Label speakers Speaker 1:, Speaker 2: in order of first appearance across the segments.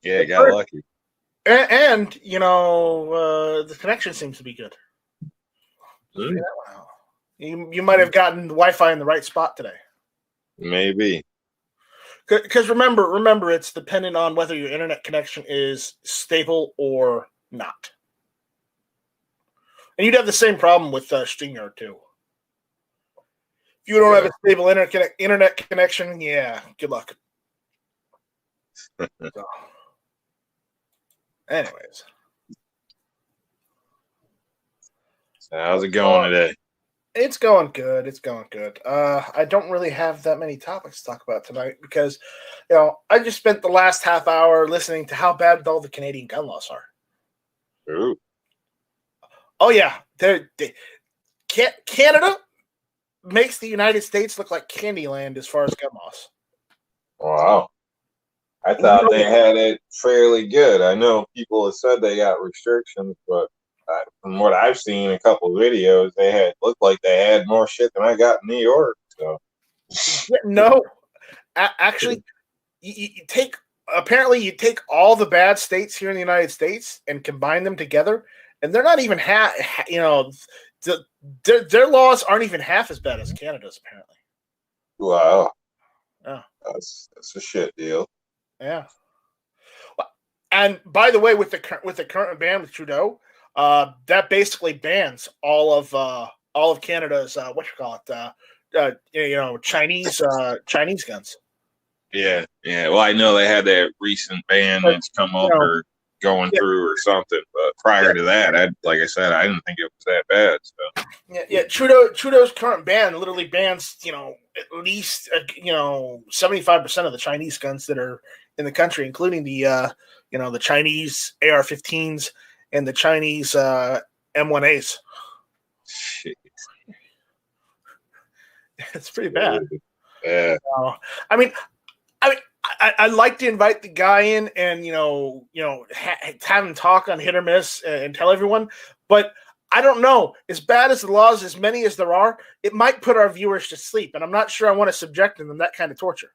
Speaker 1: Yeah, got lucky.
Speaker 2: And the connection seems to be good.
Speaker 1: Mm.
Speaker 2: You might have gotten Wi-Fi in the right spot today.
Speaker 1: Maybe.
Speaker 2: Because remember, it's dependent on whether your internet connection is stable or not. And you'd have the same problem with StreamYard too. If you don't have a stable internet connection, yeah, good luck. So, anyways.
Speaker 1: So how's it going today?
Speaker 2: It's going good. It's going good. I don't really have that many topics to talk about tonight because, I just spent the last half hour listening to how bad all the Canadian gun laws are.
Speaker 1: Ooh.
Speaker 2: Oh, yeah. Canada makes the United States look like Candyland as far as gun laws.
Speaker 1: Wow. I thought they had it fairly good. I know people have said they got restrictions, but from what I've seen a couple of videos, looked like they had more shit than I got in New York. So
Speaker 2: no, actually, you take all the bad states here in the United States and combine them together, and they're not even their laws aren't even half as bad as Canada's apparently.
Speaker 1: Wow.
Speaker 2: Yeah,
Speaker 1: that's a shit deal.
Speaker 2: Yeah. And by the way, with the current ban with Trudeau, that basically bans all of Canada's Chinese guns.
Speaker 1: Yeah. Well, I know they had that recent ban that's come up or going through or something, but prior to that, like I said, I didn't think it was that bad. So.
Speaker 2: Yeah. Trudeau's current ban literally bans at least 75% of the Chinese guns that are in the country, including the Chinese AR-15s and the Chinese M1As.
Speaker 1: Shit.
Speaker 2: It's pretty bad.
Speaker 1: Yeah.
Speaker 2: I'd like to invite the guy in and have him talk on Hit or Miss and tell everyone, but I don't know. As bad as the laws, as many as there are, it might put our viewers to sleep, and I'm not sure I want to subject them to that kind of torture.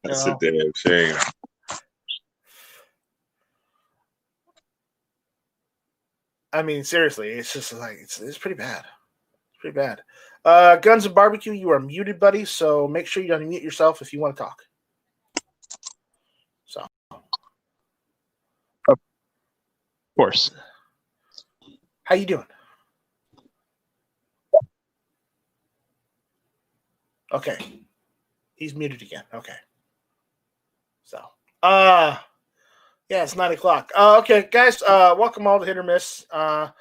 Speaker 1: That's a damn shame.
Speaker 2: I mean, seriously, it's just like it's pretty bad. It's pretty bad. Guns and Barbecue, you are muted, buddy. So make sure you unmute yourself if you want to talk. So,
Speaker 3: of course.
Speaker 2: How you doing? Okay, he's muted again. Okay. So, yeah, it's 9 o'clock. Okay, guys, welcome all to Hit or Miss. I'm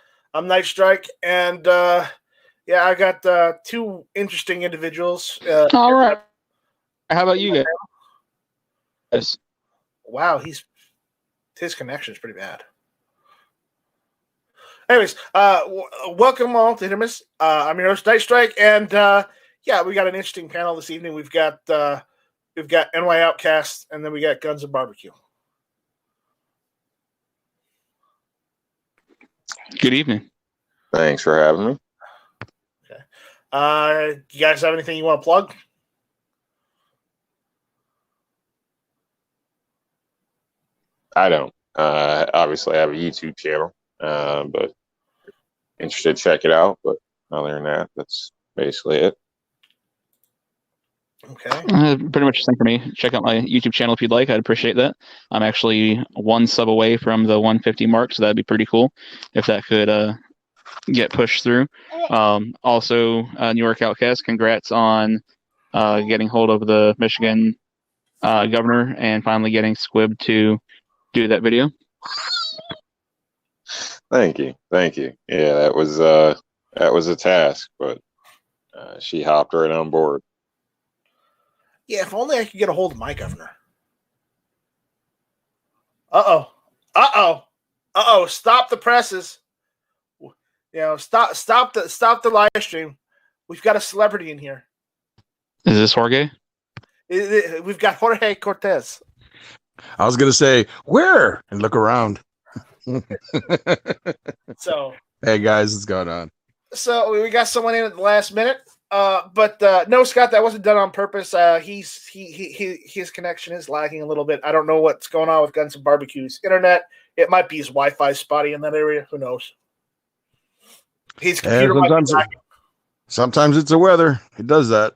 Speaker 2: Night Strike, and yeah, I got two interesting individuals.
Speaker 3: All right. How about you guys?
Speaker 2: Wow, his connection is pretty bad. Anyways, welcome all to Hit or Miss. I'm your host, Night Strike, and yeah, we got an interesting panel this evening. We've got NY Outcast, and then we got Guns and Barbecue.
Speaker 3: Good evening.
Speaker 1: Thanks for having me.
Speaker 2: Okay. You guys have anything you want to plug?
Speaker 1: I don't. Obviously, I have a YouTube channel, but interested, check it out. But other than that, that's basically it.
Speaker 2: Okay.
Speaker 3: Pretty much the same for me. Check out my YouTube channel if you'd like. I'd appreciate that. I'm actually one sub away from the 150 mark, so that'd be pretty cool if that could get pushed through. Also, New York Outcast, congrats on getting hold of the Michigan governor and finally getting Squib to do that video.
Speaker 1: Thank you. Yeah, that was a task, but she hopped right on board.
Speaker 2: Yeah, if only I could get a hold of my governor. Uh-oh. Stop the presses. Stop the live stream. We've got a celebrity in here.
Speaker 3: Is this Jorge?
Speaker 2: We've got Jorge Cortez.
Speaker 4: I was going to say, where? And look around.
Speaker 2: So,
Speaker 4: hey, guys, what's going on?
Speaker 2: So, we got someone in at the last minute. But no, Scott, that wasn't done on purpose. His connection is lagging a little bit. I don't know what's going on with Guns and Barbecue's internet. It might be his Wi-Fi spotty in that area. Who knows? His computer might be lagging.
Speaker 4: Sometimes it's the weather. It does that.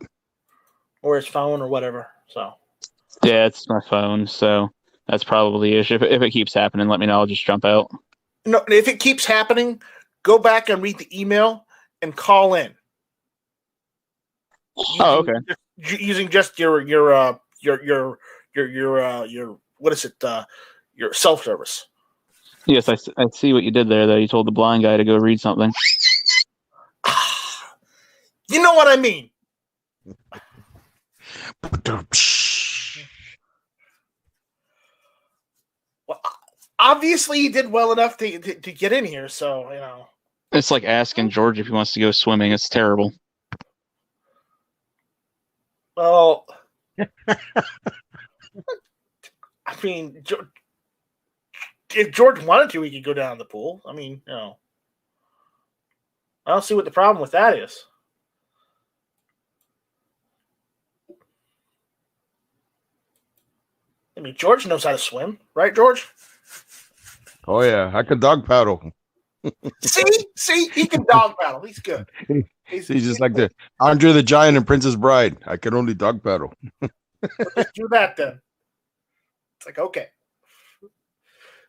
Speaker 2: Or his phone or whatever. So
Speaker 3: Yeah, it's my phone, so that's probably the issue. If it keeps happening, let me know. I'll just jump out.
Speaker 2: No, if it keeps happening, go back and read the email and call in.
Speaker 3: Okay.
Speaker 2: Using just your what is it? Your self service.
Speaker 3: Yes, I see what you did there. Though you told the blind guy to go read something.
Speaker 2: You know what I mean. Well, obviously, you did well enough to get in here, so you know.
Speaker 3: It's like asking George if he wants to go swimming. It's terrible.
Speaker 2: Well, I mean, if George wanted to, he could go down the pool. I mean, you know, I don't see what the problem with that is. I mean, George knows how to swim, right, George?
Speaker 4: Oh yeah, I could dog paddle.
Speaker 2: See, he can dog paddle. He's good.
Speaker 4: He's just like the Andre the Giant and Princess Bride. I can only dog paddle.
Speaker 2: Just do that then. It's like, okay.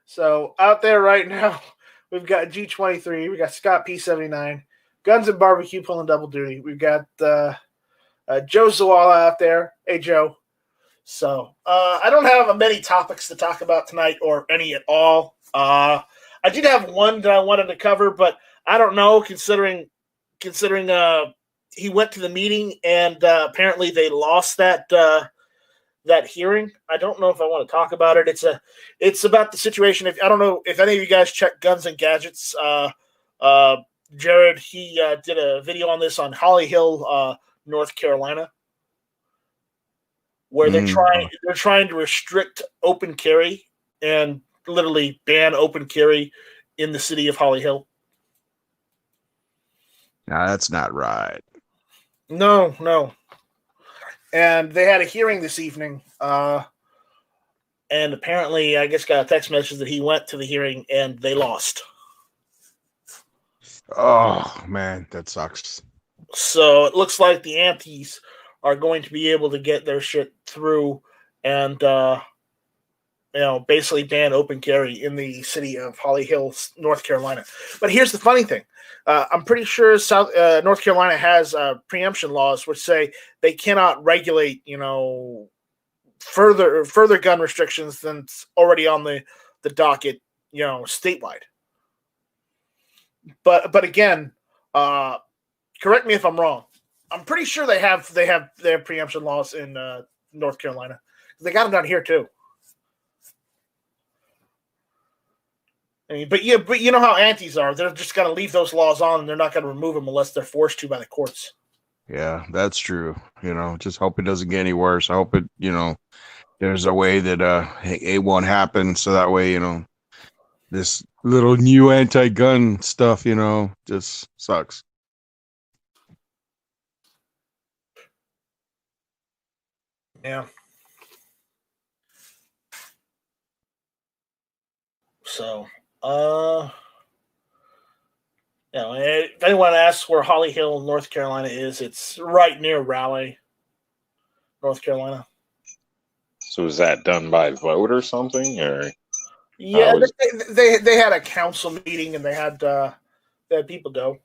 Speaker 2: So out there right now, we've got G23, we got Scott P79, Guns and Barbecue pulling double duty. We've got Joe Zawala out there. Hey, Joe. So I don't have many topics to talk about tonight, or any at all. I did have one that I wanted to cover, but I don't know, considering he went to the meeting and apparently they lost that hearing. I don't know if I want to talk about it. It's about the situation. I don't know if any of you guys check Guns and Gadgets. Jared, he did a video on this on Holly Hill, North Carolina, where they're trying to restrict open carry and literally ban open carry in the city of Holly Hill.
Speaker 4: Nah, that's not right.
Speaker 2: No. And they had a hearing this evening, and apparently, I guess, got a text message that he went to the hearing and they lost.
Speaker 4: Oh man, that sucks.
Speaker 2: So it looks like the antis are going to be able to get their shit through and basically ban open carry in the city of Holly Hill, North Carolina. But here's the funny thing. I'm pretty sure North Carolina has preemption laws which say they cannot regulate, further gun restrictions than's already on the docket, statewide. But again, correct me if I'm wrong. I'm pretty sure they have their preemption laws in North Carolina. They got them down here too. I mean, but you know how antis are. They're just going to leave those laws on, and they're not going to remove them unless they're forced to by the courts.
Speaker 4: Yeah, that's true. Just hope it doesn't get any worse. I hope it, there's a way that it won't happen. So that way, this little new anti-gun stuff, just sucks.
Speaker 2: Yeah. So, if anyone asks where Holly Hill, North Carolina is, it's right near Raleigh, North Carolina.
Speaker 1: So was that done by vote or something, or?
Speaker 2: Yeah, they had a council meeting and they had people go,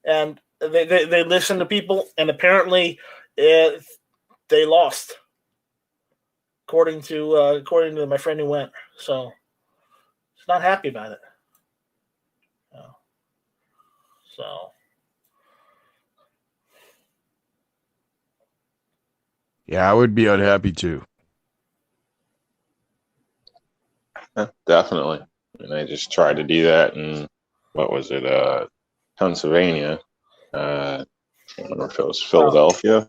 Speaker 2: and they listened to people, and apparently they lost. According to my friend who went, so he's not happy about it. So
Speaker 4: yeah, I would be unhappy too.
Speaker 1: Definitely. And they just tried to do that in, what was it, Pennsylvania. I don't know if it was Philadelphia.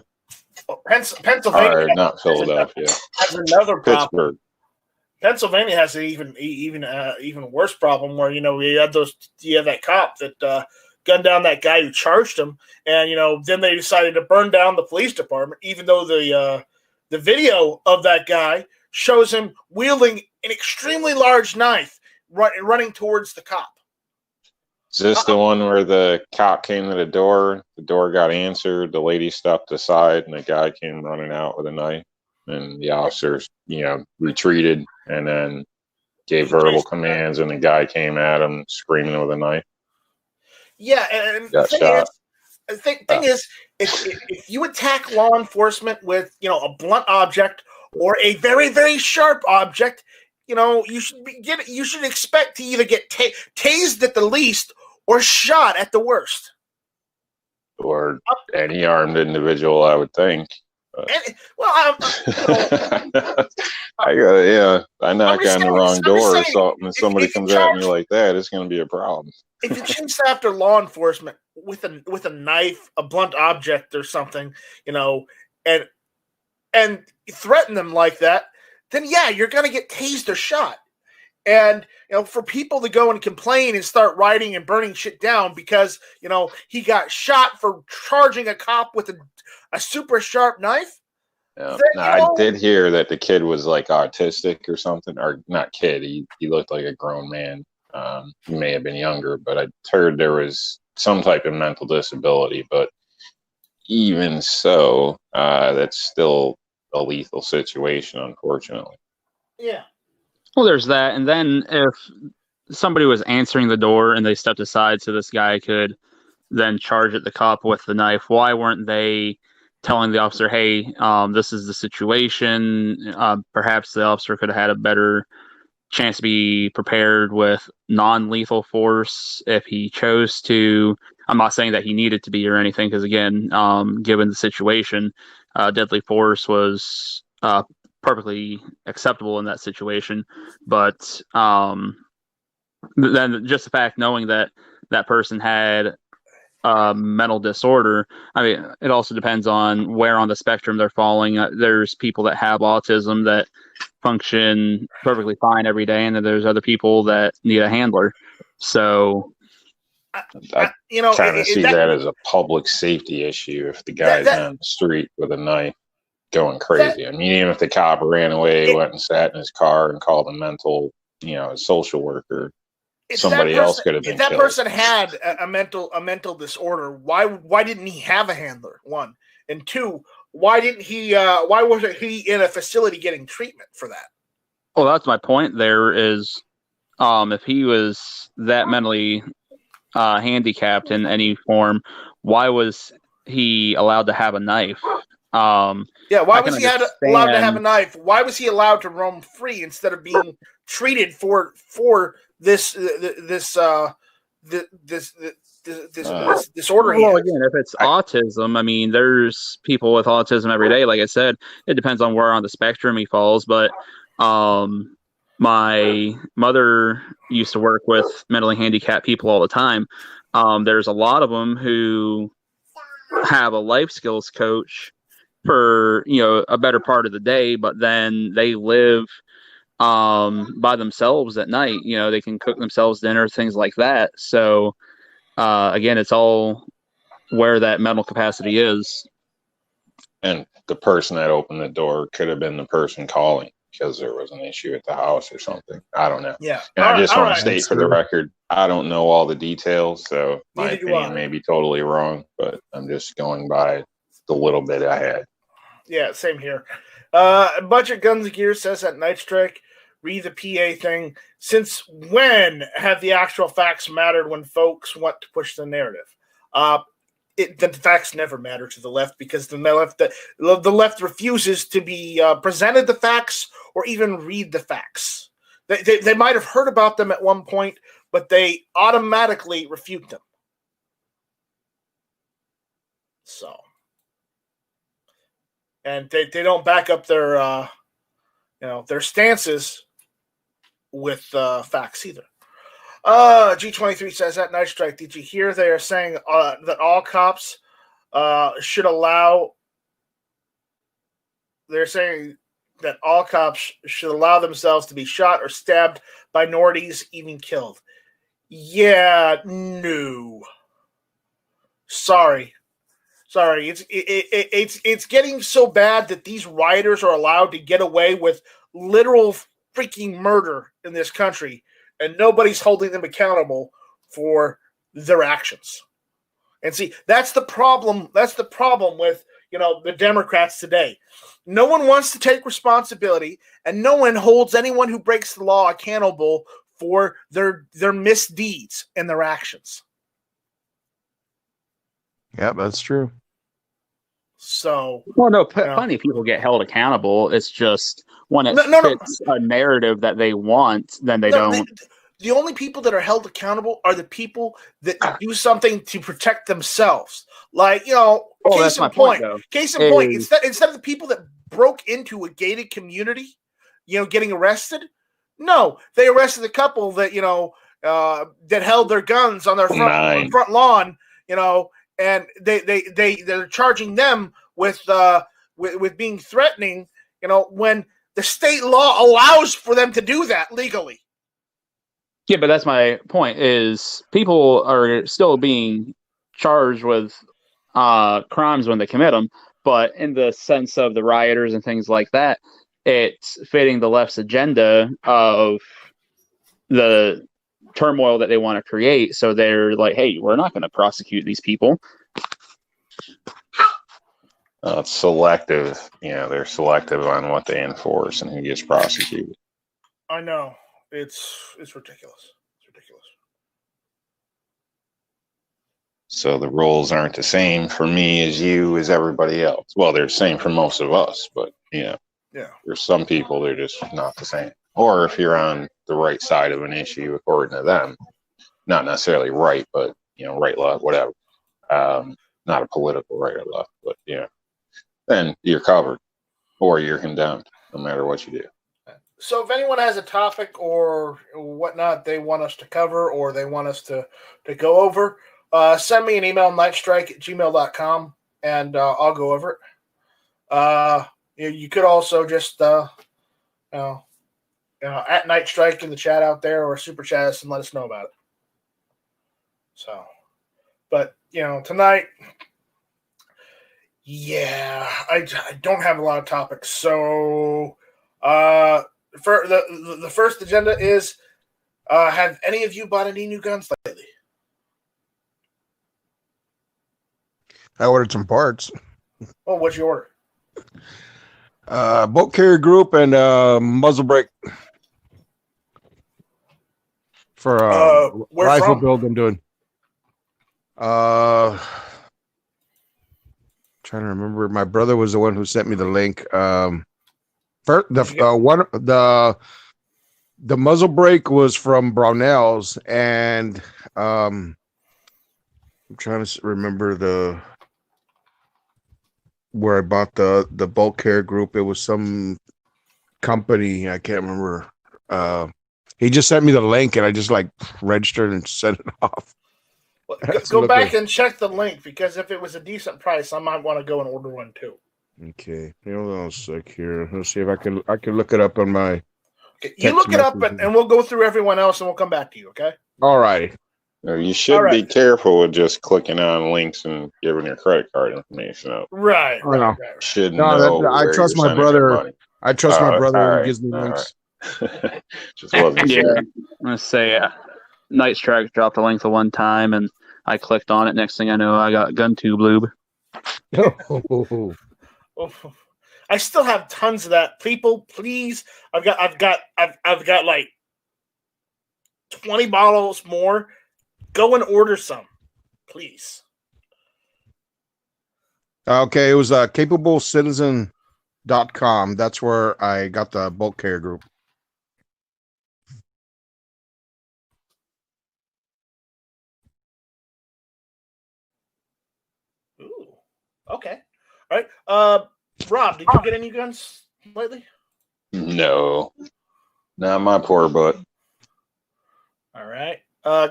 Speaker 2: Pennsylvania,
Speaker 1: or not Philadelphia,
Speaker 2: has another problem.
Speaker 1: Pittsburgh.
Speaker 2: Pennsylvania has an even worse problem where you have that cop that gun down that guy who charged him. And, then they decided to burn down the police department, even though the video of that guy shows him wielding an extremely large knife running towards the cop.
Speaker 1: Is this the one where the cop came to the door got answered, the lady stepped aside, and the guy came running out with a knife, and the officers, retreated and then gave verbal commands, and the guy came at him screaming with a knife?
Speaker 2: Yeah, and the thing is, if you attack law enforcement with, a blunt object or a very, very sharp object, you should expect to either get tased at the least or shot at the worst.
Speaker 1: Or any armed individual, I would think. I knock on the wrong door or something, and somebody comes at me like that, it's going to be a problem.
Speaker 2: If you chase after law enforcement with a knife, a blunt object, or something, and threaten them like that, then yeah, you're going to get tased or shot. And for people to go and complain and start writing and burning shit down because he got shot for charging a cop with a super sharp knife.
Speaker 1: Yeah. I did hear that the kid was like autistic or something, or not kid. He looked like a grown man. He may have been younger, but I heard there was some type of mental disability. But even so, that's still a lethal situation, unfortunately.
Speaker 2: Yeah.
Speaker 3: Well, there's that. And then if somebody was answering the door and they stepped aside so this guy could then charge at the cop with the knife, why weren't they telling the officer, hey, this is the situation? Perhaps the officer could have had a better chance to be prepared with non-lethal force if he chose to. I'm not saying that he needed to be or anything, because again, given the situation, deadly force was perfectly acceptable in that situation. But then just the fact knowing that that person had mental disorder, I mean, it also depends on where on the spectrum they're falling. There's people that have autism that function perfectly fine every day, and then there's other people that need a handler. So
Speaker 1: I kind of see that as a public safety issue if the guy's on the street with a knife going crazy. I mean, even if the cop ran away, went and sat in his car and called a mental, a social worker, somebody else could have been killed.
Speaker 2: If that person had a mental disorder, why didn't he have a handler? One, and two, why wasn't he in a facility getting treatment for that?
Speaker 3: Well, that's my point. There is, if he was that mentally handicapped in any form, why was he allowed to have a knife?
Speaker 2: Why was he allowed to have a knife? Why was he allowed to roam free instead of being treated for this disorder?
Speaker 3: Well, again, if it's autism, I mean, there's people with autism every day. Like I said, it depends on where on the spectrum he falls. But my mother used to work with mentally handicapped people all the time. There's a lot of them who have a life skills coach for a better part of the day, but then they live by themselves at night. They can cook themselves dinner, things like that. So again, it's all where that mental capacity is.
Speaker 1: And the person that opened the door could have been the person calling because there was an issue at the house or something. I don't know.
Speaker 2: Yeah.
Speaker 1: And I just want to state for the record, I don't know all the details, so my opinion may be totally wrong, but I'm just going by the little bit I had.
Speaker 2: Yeah, same here. Budget Guns and Gear says at Night Strike, read the PA thing. Since when have the actual facts mattered when folks want to push the narrative? The facts never matter to the left because the left refuses to be presented the facts or even read the facts. They might have heard about them at one point, but they automatically refute them. So. And they don't back up their their stances with facts either. G23 says at Night Strike, did you hear they are saying that all cops should allow? They're saying that all cops should allow themselves to be shot or stabbed, minorities even killed. Yeah, no. Sorry. It's getting so bad that these rioters are allowed to get away with literal freaking murder in this country, and nobody's holding them accountable for their actions. And see, that's the problem. That's the problem with the Democrats today. No one wants to take responsibility, and no one holds anyone who breaks the law accountable for their misdeeds and their actions.
Speaker 4: Yeah, that's true.
Speaker 2: So,
Speaker 3: well, no, plenty of people get held accountable. It's just when it fits a narrative that they want, then they don't.
Speaker 2: The only people that are held accountable are the people that do something to protect themselves. Like, case in point. Instead of the people that broke into a gated community, getting arrested, no, they arrested a couple that, that held their guns on their front lawn, and they're charging them with being threatening, when the state law allows for them to do that legally.
Speaker 3: Yeah, but that's my point, is people are still being charged with crimes when they commit them, but in the sense of the rioters and things like that, it's fitting the left's agenda of the turmoil that they want to create. So they're like, hey, we're not going to prosecute these people.
Speaker 1: It's selective. They're selective on what they enforce and who gets prosecuted.
Speaker 2: I know. It's ridiculous. It's ridiculous.
Speaker 1: So the rules aren't the same for me as you as everybody else. Well, they're the same for most of us, but there's some people they're just not the same. Or if you're on the right side of an issue, according to them, not necessarily right, but right, left, whatever. Not a political right or left, but then you're covered or you're condemned, no matter what you do.
Speaker 2: So if anyone has a topic or whatnot they want us to cover or they want us to go over, send me an email, nightstrike@gmail.com, and I'll go over it. You could also just, at Nightstrike in the chat out there, or super chat us and let us know about it. So, but, tonight, I don't have a lot of topics. So, for the first agenda is, have any of you bought any new guns lately?
Speaker 4: I ordered some parts.
Speaker 2: Oh, what'd you order?
Speaker 4: Bolt carrier group and muzzle brake for rifle
Speaker 2: from?
Speaker 4: build I'm doing. Trying to remember. My brother was the one who sent me the link. The muzzle brake was from Brownell's, and I'm trying to remember where I bought the bulk carrier group. It was some company, I can't remember. He just sent me the link, and I just registered and sent it off.
Speaker 2: Well, go back and check the link, because if it was a decent price, I might want to go and order one too.
Speaker 4: Okay, hold on a sec here. Let's see if I can look it up on my.
Speaker 2: Okay. You look it up, and we'll go through everyone else, and we'll come back to you. Okay.
Speaker 4: All right.
Speaker 1: You should be careful with just clicking on links and giving your credit card information out.
Speaker 2: Right.
Speaker 1: Should know.
Speaker 4: I trust my brother. I trust my brother who gives me links.
Speaker 1: Just wasn't sure.
Speaker 3: I'm gonna say Nightstrike dropped a link the one time, and I clicked on it. Next thing I know, I got GunTube lube.
Speaker 2: I still have tons of that. People, please. I've got like 20 bottles more. Go and order some, please.
Speaker 4: Okay, it was capablecitizen.com. That's where I got the bulk carrier group.
Speaker 2: Ooh. Okay. All right. Rob, did you get any guns lately?
Speaker 1: No. Not my poor butt.
Speaker 2: All right.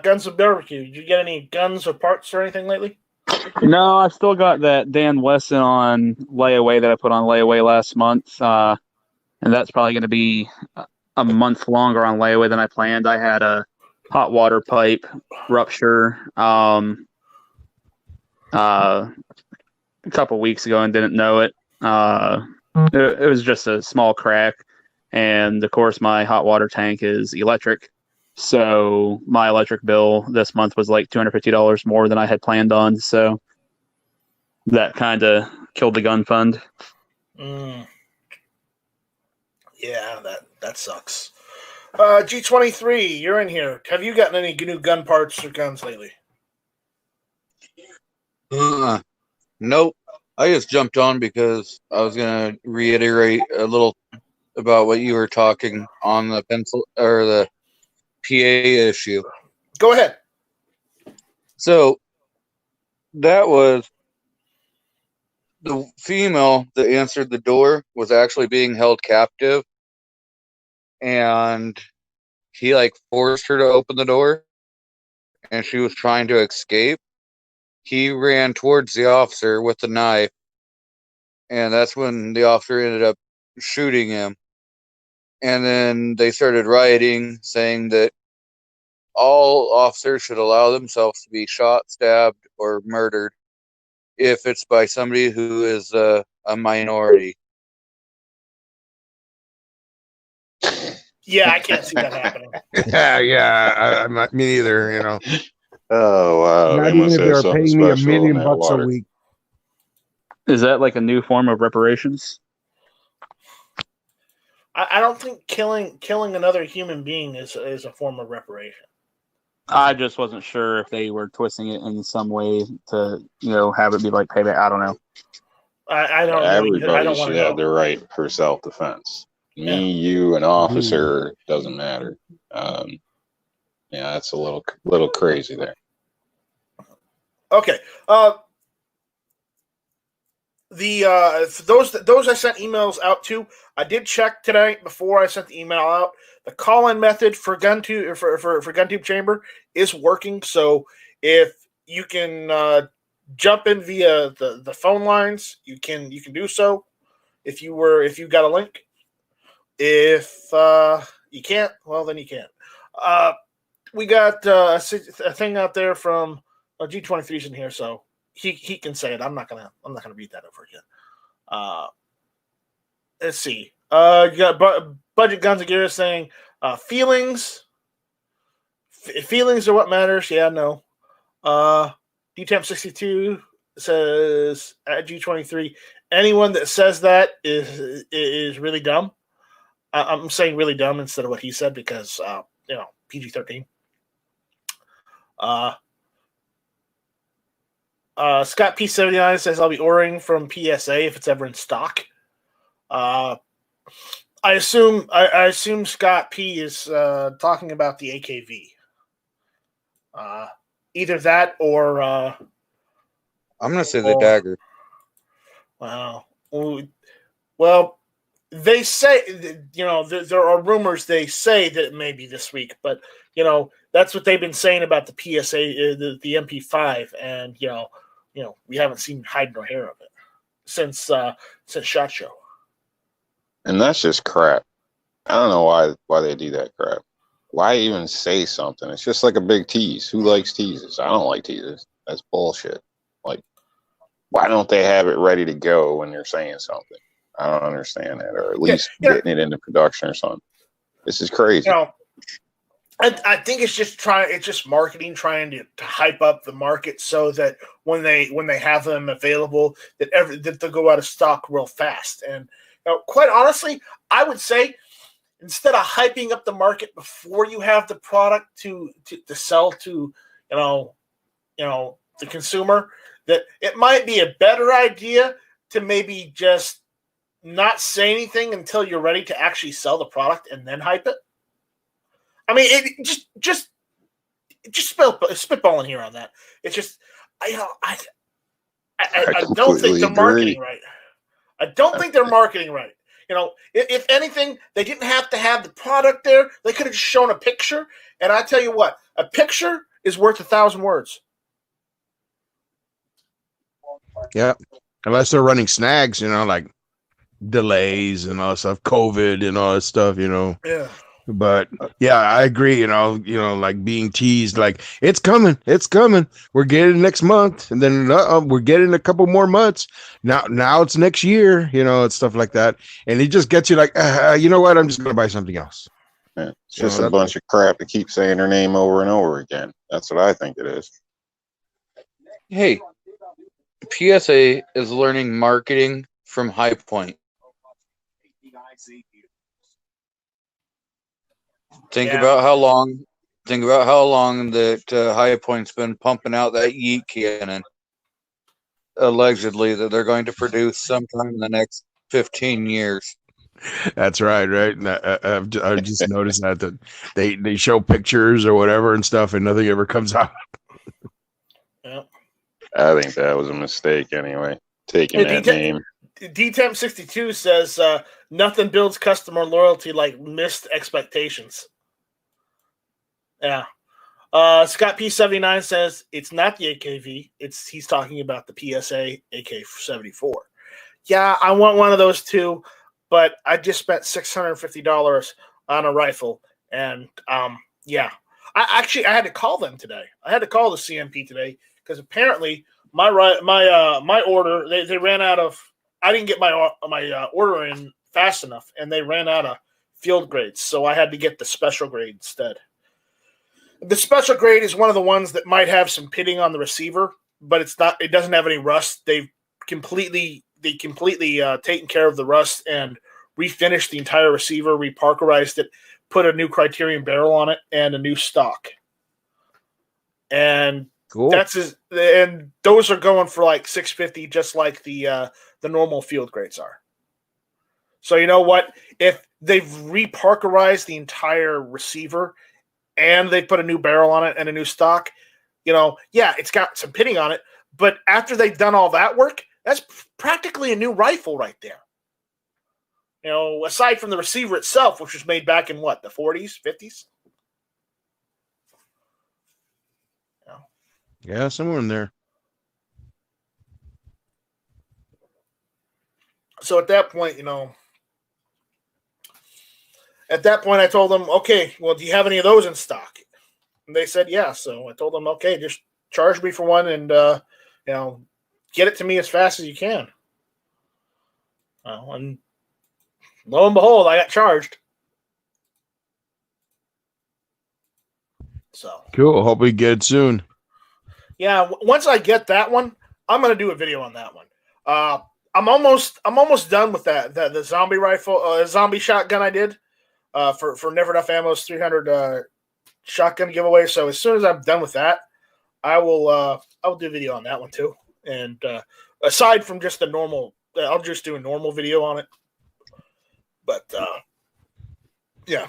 Speaker 2: Guns of Barbecue. Did you get any guns or parts or anything lately?
Speaker 3: No, I still got that Dan Wesson on layaway that I put on layaway last month. And that's probably going to be a month longer on layaway than I planned. I had a hot water pipe rupture. a couple weeks ago and didn't know it. It was just a small crack, and of course my hot water tank is electric, so my electric bill this month was like $250 more than I had planned on. So that kind of killed the gun fund.
Speaker 2: Yeah, that sucks. G23, you're in here. Have you gotten any new gun parts or guns lately?
Speaker 5: Nope. I just jumped on because I was going to reiterate a little about what you were talking on the pencil or the PA issue.
Speaker 2: Go ahead.
Speaker 5: So that was the female that answered the door was actually being held captive, and he like forced her to open the door, and she was trying to escape. He ran towards the officer with the knife, and that's when the officer ended up shooting him. And then they started rioting, saying that all officers should allow themselves to be shot, stabbed, or murdered if it's by somebody who is a minority.
Speaker 2: Yeah, I can't see that happening.
Speaker 4: Yeah. Me neither. You know.
Speaker 1: Oh wow!
Speaker 4: Not even if they were paying me $1 million a week.
Speaker 3: Is that like a new form of reparations?
Speaker 2: I don't think killing another human being is a form of reparation.
Speaker 3: I just wasn't sure if they were twisting it in some way to, have it be like payback. I don't know.
Speaker 2: I don't.
Speaker 1: Everybody should have the right for self-defense. Me, you, an officer, doesn't matter. Yeah, that's a little crazy there.
Speaker 2: Okay. For those I sent emails out to, I did check today before I sent the email out. The call-in method for GunTube for GunTube Chamber is working. So if you can jump in via the phone lines, you can do so. If you got a link. If you can't, well then you can't. We got a thing out there from G23's in here, so he can say it. I'm not gonna read that over again. Let's see. You got Budget Guns and Gear saying feelings. Feelings are what matters. Yeah, no. DTAM62 says at G23, anyone that says that is really dumb. I'm saying really dumb instead of what he said because PG-13. Scott P79 says I'll be ordering from PSA if it's ever in stock. I assume Scott P is talking about the AKV. Either that or
Speaker 5: I'm gonna say the dagger.
Speaker 2: Wow. Well, they say there are rumors. They say that it may be this week, but that's what they've been saying about the PSA, the MP5, and we haven't seen hide nor hair of it since SHOT Show.
Speaker 1: And that's just crap. I don't know why they do that crap. Why even say something? It's just like a big tease. Who likes teases? I don't like teases. That's bullshit. Like, why don't they have it ready to go when they're saying something? I don't understand that, or at least getting it into production or something. This is crazy.
Speaker 2: I think it's just marketing, trying to hype up the market so that when they have them available, that they'll go out of stock real fast. And quite honestly, I would say instead of hyping up the market before you have the product to sell to the consumer, that it might be a better idea to maybe just not say anything until you're ready to actually sell the product and then hype it. I mean, it just spitballing here on that. It's just I don't think they're marketing right. I don't think they're marketing right. If anything, they didn't have to have the product there. They could have just shown a picture. And I tell you what, a picture is worth 1,000 words.
Speaker 4: Yeah, unless they're running snags, like delays and all that stuff, COVID and all that stuff,
Speaker 2: Yeah.
Speaker 4: But yeah, I agree. Like being teased, like it's coming. We're getting it next month, and then we're getting a couple more months. Now it's next year. It's stuff like that, and it just gets you like, you know what? I'm just gonna buy something else.
Speaker 1: Yeah, it's just a bunch of crap to keep saying her name over and over again. That's what I think it is.
Speaker 5: Hey, PSA is learning marketing from High Point. Think about how long that High Point's been pumping out that yeet cannon, allegedly, that they're going to produce sometime in the next 15 years.
Speaker 4: That's right. And I've just noticed that they show pictures or whatever and stuff, and nothing ever comes out.
Speaker 2: Yeah.
Speaker 1: I think that was a mistake anyway, taking that name.
Speaker 2: DTEM62 says nothing builds customer loyalty like missed expectations. Yeah. Scott P79 says it's not the AKV. He's talking about the PSA AK-74. Yeah, I want one of those too, but I just spent $650 on a rifle, and yeah. I had to call them today. I had to call the CMP today because apparently my order they ran out of. I didn't get my order in fast enough, and they ran out of field grades, so I had to get the special grade instead. The special grade is one of the ones that might have some pitting on the receiver, but it's not. It doesn't have any rust. They've completely taken care of the rust and refinished the entire receiver, reparkerized it, put a new Criterion barrel on it, and a new stock. And
Speaker 4: cool.
Speaker 2: And those are going for like $650, just like the normal field grades are. So you know what? If they've reparkerized the entire receiver and they put a new barrel on it and a new stock, yeah, it's got some pitting on it. But after they've done all that work, that's practically a new rifle right there. Aside from the receiver itself, which was made back in what, the 40s, 50s?
Speaker 4: Yeah, somewhere in there.
Speaker 2: So at that point, I told them, okay, well, do you have any of those in stock? And they said, yeah. So I told them, okay, just charge me for one and, get it to me as fast as you can. And lo and behold, I got charged. So
Speaker 4: cool. Hope we get it soon.
Speaker 2: Yeah, once I get that one, I'm going to do a video on that one. I'm almost done with that. The zombie rifle, zombie shotgun I did for Never Enough Ammo's 300 shotgun giveaway. So as soon as I'm done with that, I will do a video on that one too. And aside from just the normal, I'll just do a normal video on it. But yeah,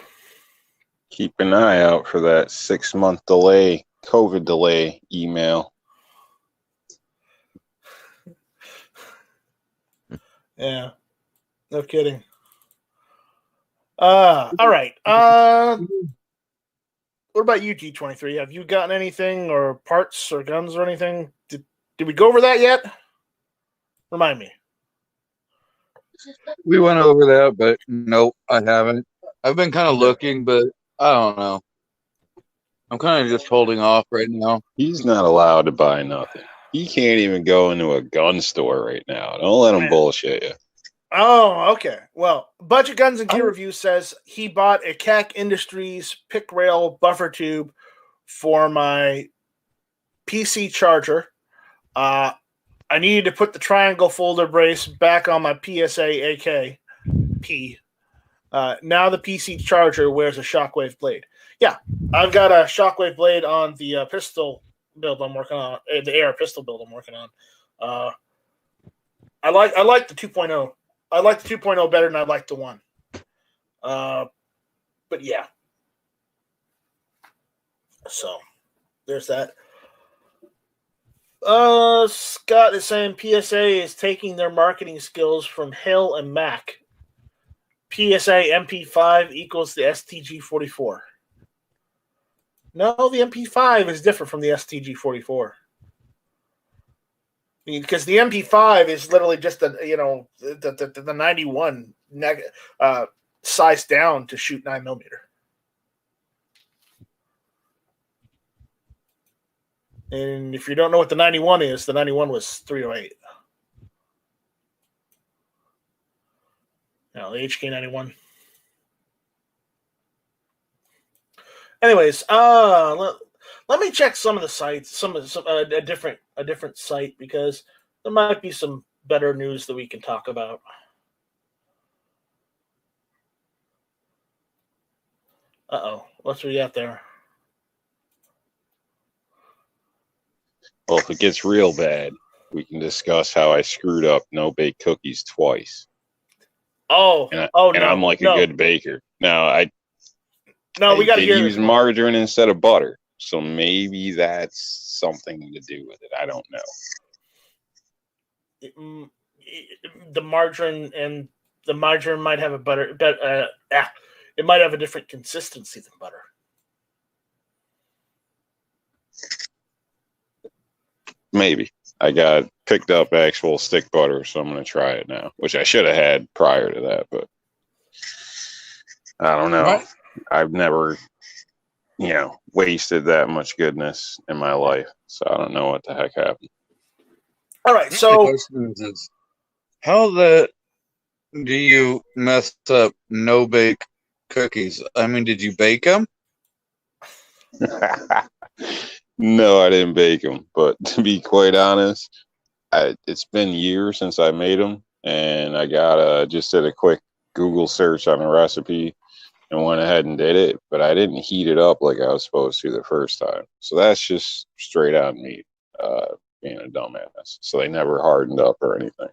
Speaker 1: keep an eye out for that 6-month delay, COVID delay email.
Speaker 2: Yeah, no kidding. All right. What about you, G23? Have you gotten anything or parts or guns or anything? Did we go over that yet? Remind me.
Speaker 5: We went over that, but nope, I haven't. I've been kind of looking, but I don't know. I'm kind of just holding off right now.
Speaker 1: He's not allowed to buy nothing. He can't even go into a gun store right now. Don't let him bullshit you.
Speaker 2: Oh, okay. Well, Budget Guns and Gear Review says he bought a CAC Industries pick rail buffer tube for my PC charger. I needed to put the triangle folder brace back on my PSA AK-P. Now the PC charger wears a Shockwave blade. Yeah, I've got a Shockwave blade on the pistol build I'm working on, the AR pistol build I'm working on. I like the 2.0. I like the 2.0 better than I like the 1. But yeah. So there's that. Scott is saying PSA is taking their marketing skills from Hill and Mac. PSA MP5 equals the STG-44. No, the MP5 is different from the STG-44. Because the MP5 is literally just the 91 sized down to shoot 9mm. And if you don't know what the 91 is, the 91 was 308. No, the HK91. Anyways, let me check some of the sites, a different site, because there might be some better news that we can talk about. What's we got there?
Speaker 1: Well, if it gets real bad, we can discuss how I screwed up no-bake cookies twice. And I'm like a good baker. I
Speaker 2: we got to
Speaker 1: did use margarine instead of butter, so maybe that's something to do with it. I don't know.
Speaker 2: The margarine might have a butter, it might have a different consistency than butter.
Speaker 1: Maybe. I got picked up actual stick butter, so I'm going to try it now, which I should have had prior to that, but I don't know.
Speaker 5: What?
Speaker 1: I've never, wasted that much goodness in my life, so I don't know what the heck happened.
Speaker 2: All right, so
Speaker 5: the question is, how do you mess up no-bake cookies? I mean, did you bake them?
Speaker 1: No, I didn't bake them, but to be quite honest, it's been years since I made them, and I just did a quick Google search on a recipe and went ahead and did it, but I didn't heat it up like I was supposed to the first time. So that's just straight on me being a dumbass. So they never hardened up or anything.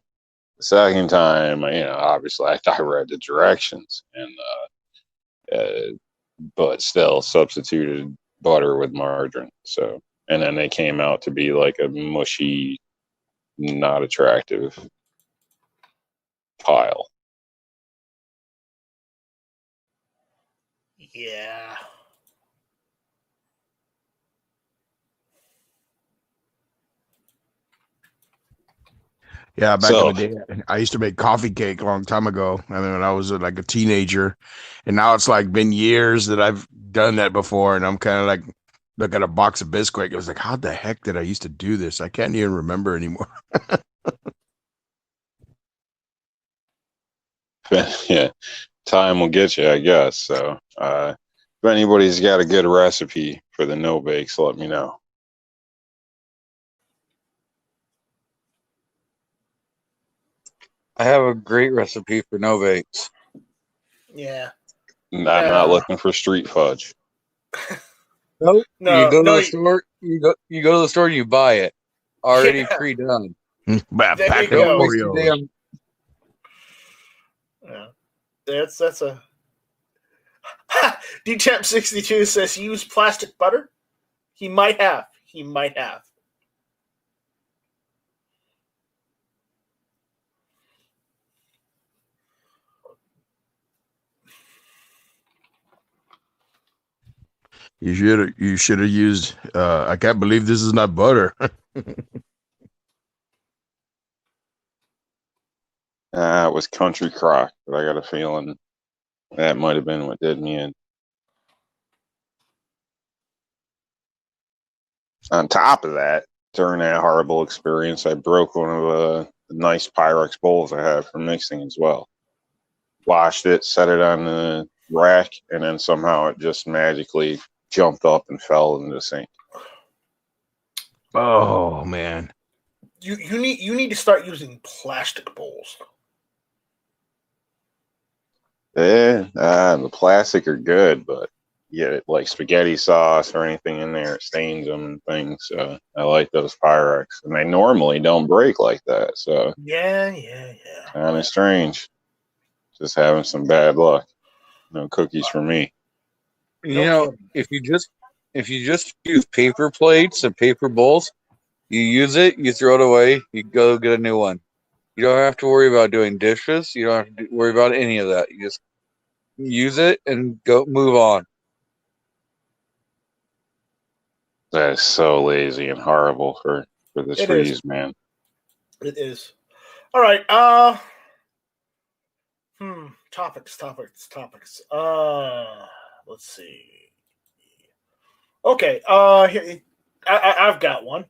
Speaker 1: The second time, obviously I read the directions, and but still substituted butter with margarine. So, and then they came out to be like a mushy, not attractive pile.
Speaker 2: Yeah.
Speaker 4: Yeah, back in the day, I used to make coffee cake a long time ago. I mean, when I was like a teenager, and now it's like been years that I've done that before, and I'm kind of like look at a box of Bisquick. It was like, how the heck did I used to do this? I can't even remember anymore.
Speaker 1: Yeah, time will get you, I guess. So, if anybody's got a good recipe for the no bakes, let me know.
Speaker 5: I have a great recipe for no bakes.
Speaker 2: Yeah.
Speaker 1: I'm not looking for street fudge.
Speaker 5: Nope. You go to the store. You go to the store. You buy it already pre-done.
Speaker 4: Pack of
Speaker 5: Don't waste
Speaker 4: Oreos.
Speaker 5: your damn.
Speaker 2: Yeah. That's a DChamp62 says use plastic butter. He might have.
Speaker 4: You should have used I can't believe this is not butter.
Speaker 1: It was Country Crock, but I got a feeling that might have been what did me in. On top of that, during that horrible experience, I broke one of the nice Pyrex bowls I had for mixing as well. Washed it, set it on the rack, and then somehow it just magically jumped up and fell into the sink.
Speaker 4: Oh man.
Speaker 2: You need to start using plastic bowls.
Speaker 1: Yeah, the plastic are good, but yeah, like spaghetti sauce or anything in there, it stains them and things. So I like those Pyrex, and they normally don't break like that. So
Speaker 2: Yeah.
Speaker 1: kind of strange. Just having some bad luck. No cookies for me.
Speaker 5: You know, if you just use paper plates and paper bowls, you use it, you throw it away, you go get a new one. You don't have to worry about doing dishes. You don't have to worry about any of that. You just use it and go move on.
Speaker 1: That is so lazy and horrible for this freeze, man.
Speaker 2: It is. All right. Topics. Let's see. Okay. I've got one.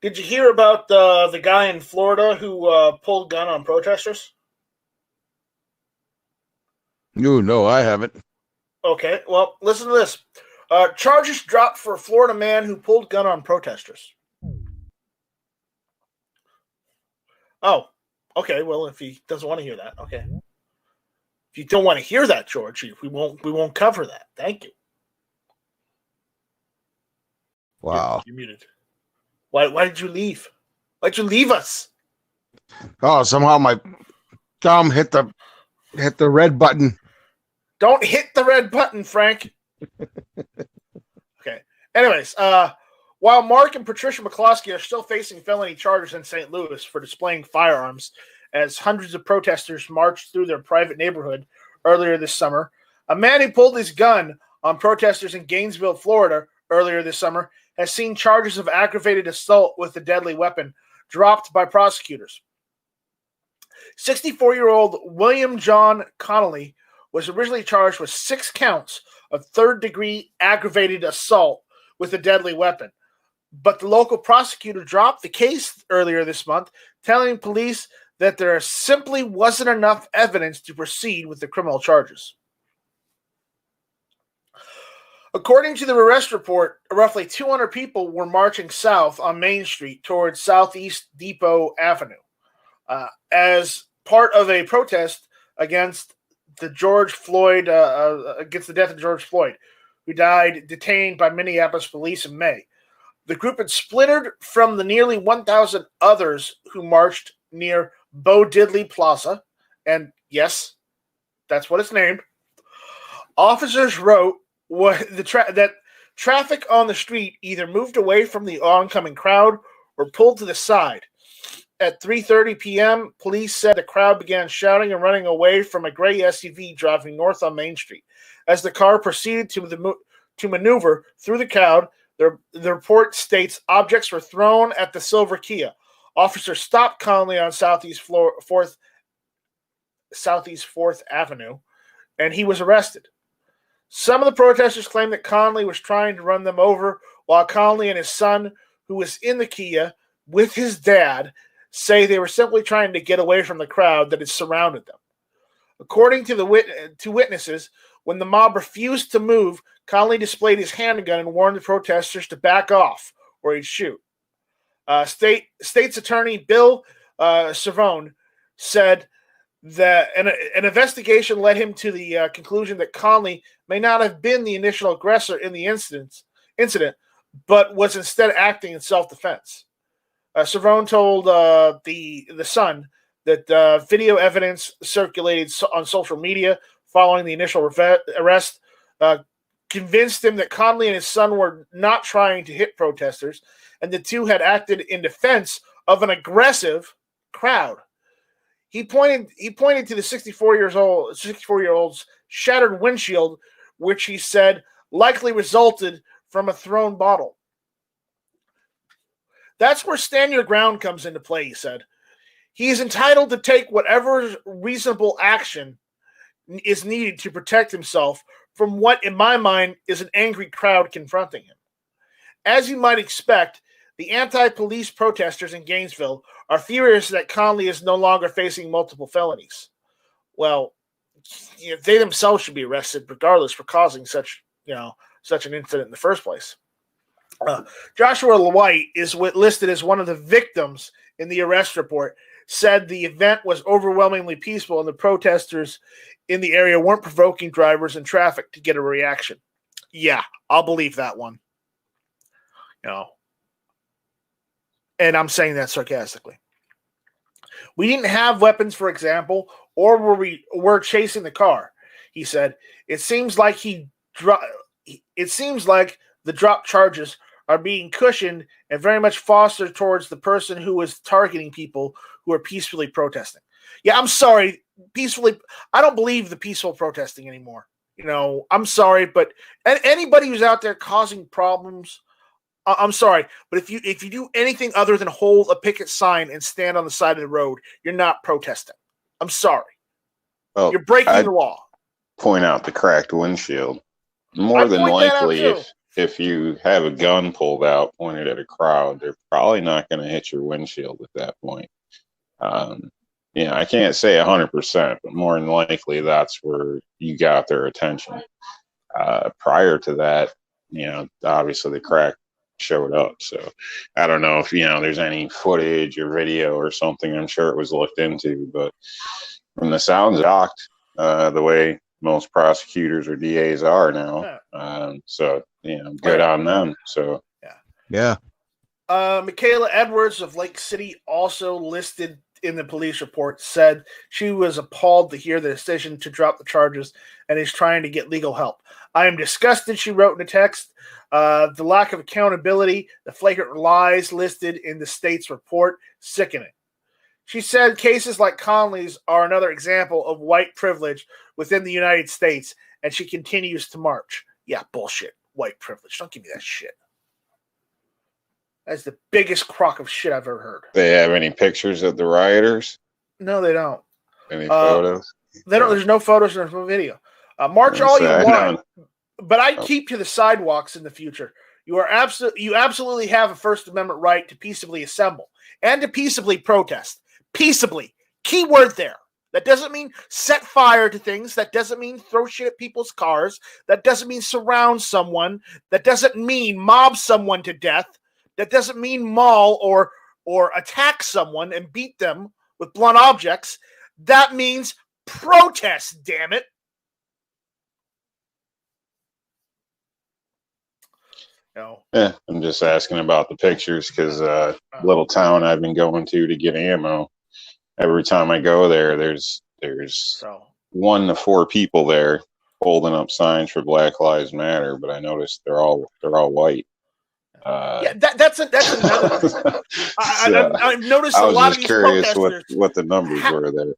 Speaker 2: Did you hear about the guy in Florida who pulled gun on protesters?
Speaker 4: No, I haven't.
Speaker 2: Okay, well, listen to this. Charges dropped for a Florida man who pulled gun on protesters. Oh, okay. Well, if he doesn't want to hear that, okay. If you don't want to hear that, George, we won't cover that. Thank you.
Speaker 4: Wow.
Speaker 2: You're muted. Why did you leave? Why'd you leave us?
Speaker 4: Oh, somehow my thumb hit the red button.
Speaker 2: Don't hit the red button, Frank. Okay. Anyways, while Mark and Patricia McCloskey are still facing felony charges in St. Louis for displaying firearms as hundreds of protesters marched through their private neighborhood earlier this summer, a man who pulled his gun on protesters in Gainesville, Florida earlier this summer has seen charges of aggravated assault with a deadly weapon dropped by prosecutors. 64-year-old William John Connolly was originally charged with 6 counts of third-degree aggravated assault with a deadly weapon. But the local prosecutor dropped the case earlier this month, telling police that there simply wasn't enough evidence to proceed with the criminal charges. According to the arrest report, roughly 200 people were marching south on Main Street towards Southeast Depot Avenue as part of a protest against the against the death of George Floyd, who died detained by Minneapolis police in May. The group had splintered from the nearly 1,000 others who marched near Bo Diddley Plaza, and yes, that's what it's named. Officers wrote that traffic on the street either moved away from the oncoming crowd or pulled to the side. At 3:30 p.m., police said the crowd began shouting and running away from a gray SUV driving north on Main Street. As the car proceeded to maneuver through the crowd, the report states objects were thrown at the silver Kia. Officers stopped Conley on Southeast 4th Avenue, and he was arrested. Some of the protesters claimed that Conley was trying to run them over, while Conley and his son, who was in the Kia with his dad, say they were simply trying to get away from the crowd that had surrounded them. According to witnesses, when the mob refused to move, Conley displayed his handgun and warned the protesters to back off or he'd shoot. State's attorney Bill Cervone said that an investigation led him to the conclusion that Conley may not have been the initial aggressor in the incident, but was instead acting in self-defense. Cervone told the Sun that video evidence circulated on social media following the initial arrest convinced him that Conley and his son were not trying to hit protesters, and the two had acted in defense of an aggressive crowd. He pointed to the 64-year-old's shattered windshield, which he said likely resulted from a thrown bottle. That's where stand your ground comes into play, he said. He is entitled to take whatever reasonable action is needed to protect himself from what, in my mind, is an angry crowd confronting him. As you might expect, the anti-police protesters in Gainesville are furious that Conley is no longer facing multiple felonies. Well, they themselves should be arrested regardless for causing such an incident in the first place. Joshua White is listed as one of the victims in the arrest report, said the event was overwhelmingly peaceful and the protesters in the area weren't provoking drivers and traffic to get a reaction. Yeah, I'll believe that one. And I'm saying that sarcastically. We didn't have weapons, for example, or were chasing the car, he said. It seems like the drop charges are being cushioned and very much fostered towards the person who was targeting people who are peacefully protesting. Yeah, I'm sorry. I don't believe the peaceful protesting anymore. I'm sorry, but anybody who's out there causing problems, I'm sorry, but if you do anything other than hold a picket sign and stand on the side of the road, you're not protesting. I'm sorry. You're breaking the law.
Speaker 1: Point out the cracked windshield. More than likely, if you have a gun pulled out pointed at a crowd, they're probably not going to hit your windshield at that point. I can't say 100%, but more than likely that's where you got their attention. Prior to that, obviously the crack showed up. So I don't know if, there's any footage or video or something. I'm sure it was looked into, but from the sounds shocked, the way most prosecutors or DAs are now. So, good on them. So,
Speaker 4: Yeah.
Speaker 2: Michaela Edwards of Lake City, also listed in the police report, said she was appalled to hear the decision to drop the charges and is trying to get legal help. I am disgusted, she wrote in a text. The lack of accountability, the flagrant lies listed in the state's report, sickening. She said cases like Conley's are another example of white privilege within the United States, and she continues to march. Yeah, bullshit. White privilege. Don't give me that shit. That's the biggest crock of shit I've ever heard.
Speaker 1: They have any pictures of the rioters?
Speaker 2: No, they don't.
Speaker 1: Any photos?
Speaker 2: They don't. There's no photos. There's no video. March all you want, but I keep to the sidewalks in the future. You absolutely have a First Amendment right to peaceably assemble and to peaceably protest. Peaceably. Key word there. That doesn't mean set fire to things. That doesn't mean throw shit at people's cars. That doesn't mean surround someone. That doesn't mean mob someone to death. That doesn't mean maul or attack someone and beat them with blunt objects. That means protest, damn it. No.
Speaker 1: Yeah, I'm just asking about the pictures because little town I've been going to get ammo. Every time I go there, there's 1 to 4 people there holding up signs for Black Lives Matter, but I noticed they're all white.
Speaker 2: That's another. I've noticed a lot of these protesters.
Speaker 1: I was just curious what the numbers were there.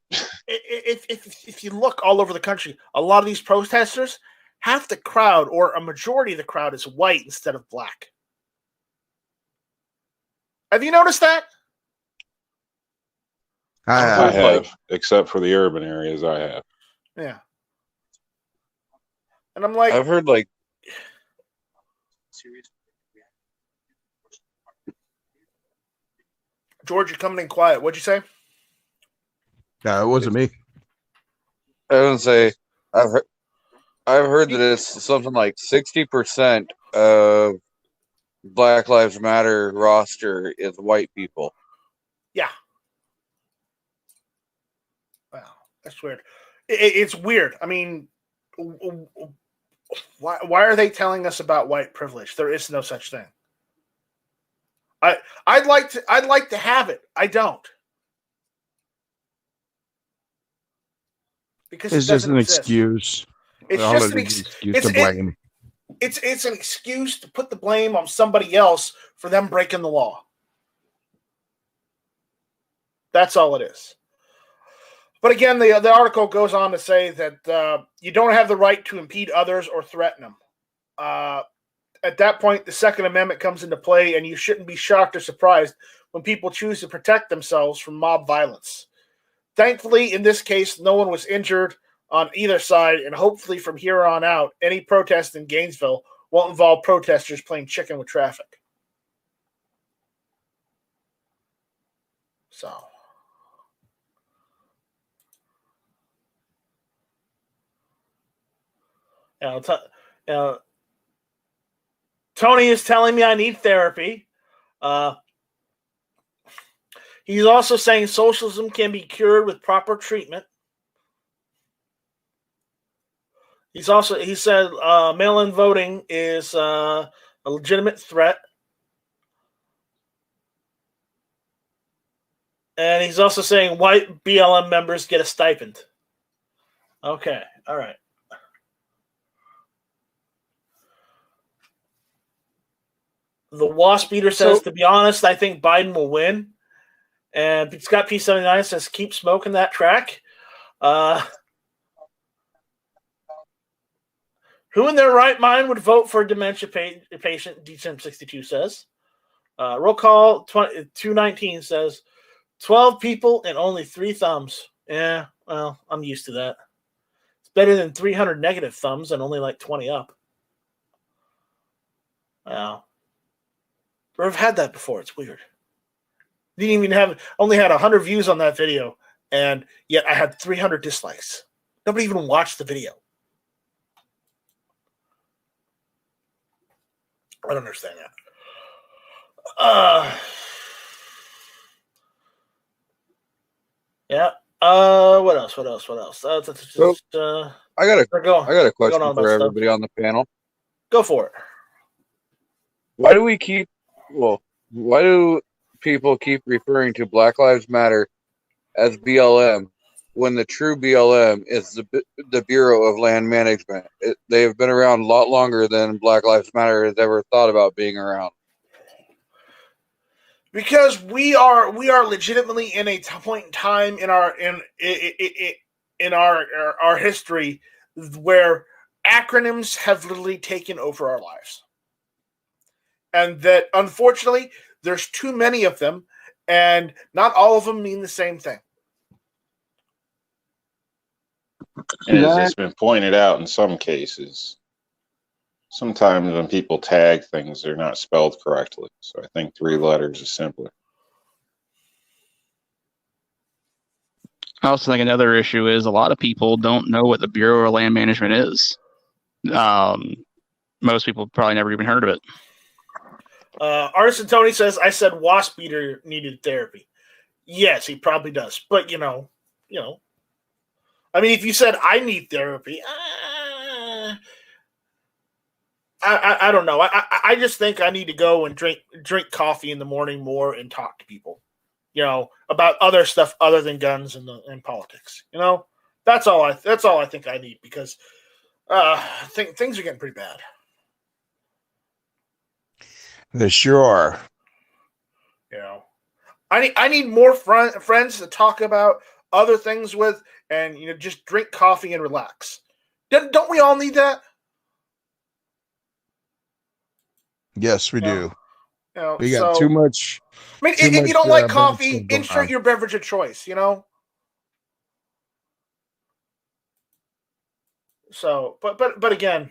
Speaker 2: If you look all over the country, a lot of these protesters, half the crowd or a majority of the crowd is white instead of black. Have you noticed that?
Speaker 4: I
Speaker 1: have, except for the urban areas. I have.
Speaker 2: Yeah. And I'm like,
Speaker 5: I've heard like.
Speaker 2: George, you're coming in quiet. What'd you say?
Speaker 4: No, it wasn't me.
Speaker 5: I don't say. I've heard that it's something like 60% of Black Lives Matter roster is white people.
Speaker 2: Yeah. Wow, that's weird. It's weird. I mean, why are they telling us about white privilege? There is no such thing. I'd like to have it. I don't. Because
Speaker 4: it's just an excuse.
Speaker 2: It's just an excuse to blame. It's an excuse to put the blame on somebody else for them breaking the law. That's all it is. But again, the article goes on to say that you don't have the right to impede others or threaten them. At that point, the Second Amendment comes into play, and you shouldn't be shocked or surprised when people choose to protect themselves from mob violence. Thankfully, in this case, no one was injured on either side, and hopefully from here on out, any protest in Gainesville won't involve protesters playing chicken with traffic. So... Tony is telling me I need therapy. He's also saying socialism can be cured with proper treatment. He said mail-in voting is a legitimate threat. And he's also saying white BLM members get a stipend. Okay, all right. The Wasp Beater says, to be honest, I think Biden will win. And Scott P79 says, keep smoking that track. Who in their right mind would vote for a dementia patient? DCM62 says. Roll call 219 says, 12 people and only 3 thumbs. Yeah, well, I'm used to that. It's better than 300 negative thumbs and only like 20 up. I've had that before. It's weird. Only had 100 views on that video, and yet I had 300 dislikes. Nobody even watched the video. I don't understand that. Yeah. What else?
Speaker 5: I got a question for everybody on the panel.
Speaker 2: Go for it.
Speaker 5: Why do people keep referring to Black Lives Matter as BLM when the true BLM is the Bureau of Land Management? They have been around a lot longer than Black Lives Matter has ever thought about being around.
Speaker 2: Because we are legitimately in a point in time in our history where acronyms have literally taken over our lives, and that unfortunately there's too many of them, and not all of them mean the same thing.
Speaker 1: And as it's been pointed out in some cases, sometimes when people tag things, they're not spelled correctly. So I think 3 letters is simpler.
Speaker 3: I also think another issue is a lot of people don't know what the Bureau of Land Management is. Most people probably never even heard of it.
Speaker 2: Artisan Tony says, I said Wasp Eater needed therapy. Yes, he probably does. But, I mean, if you said I need therapy, I don't know. I just think I need to go and drink coffee in the morning more and talk to people, about other stuff other than guns and politics. That's all I think I need, because things are getting pretty bad.
Speaker 4: They sure are.
Speaker 2: I need more friends to talk about other things with, and just drink coffee and relax. Don't we all need that?
Speaker 4: Yes, we do. We
Speaker 2: got
Speaker 4: too much.
Speaker 2: I mean, if you don't like coffee, insert your beverage of choice. So, but again,